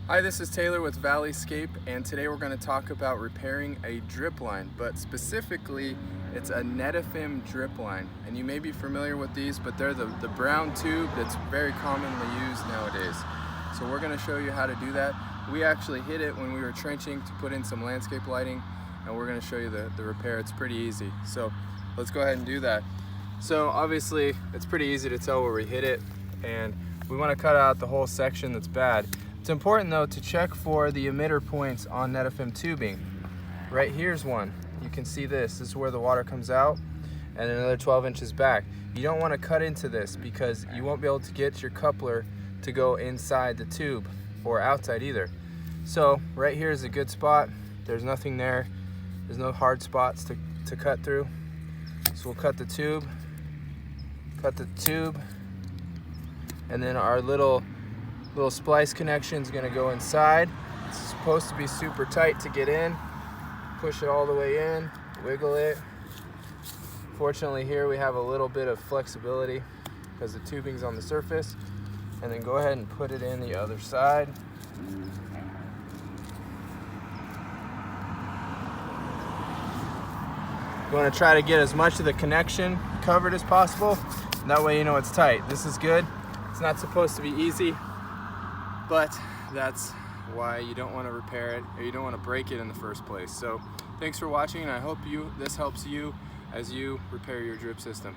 Hi, this is Taylor with Valleyscape, and today we're going to talk about repairing a drip line, but specifically it's a Netafim drip line. And you may be familiar with these, but they're the brown tube that's very commonly used nowadays. So we're going to show you how to do that. We actually hit it when we were trenching to put in some landscape lighting, and we're going to show you the repair. It's pretty easy. So let's go ahead and do that. So obviously it's pretty easy to tell where we hit it, and we want to cut out the whole section that's bad. It's important though to check for the emitter points on Netafim tubing. Right here's one. You can see this is where the water comes out, and another 12 inches back. You don't want to cut into this because you won't be able to get your coupler to go inside the tube or outside either. So right here is a good spot. There's nothing there. There's no hard spots to cut through. So we'll cut the tube, and then our little splice connection is going to go inside. It's supposed to be super tight to get in. Push it all the way in, wiggle it. Fortunately here we have a little bit of flexibility because the tubing's on the surface. And then go ahead and put it in the other side. You want to try to get as much of the connection covered as possible. That way you know it's tight. This is good. It's not supposed to be easy, but that's why you don't want to repair it, or you don't want to break it in the first place. So thanks for watching, and I hope this helps you as you repair your drip system.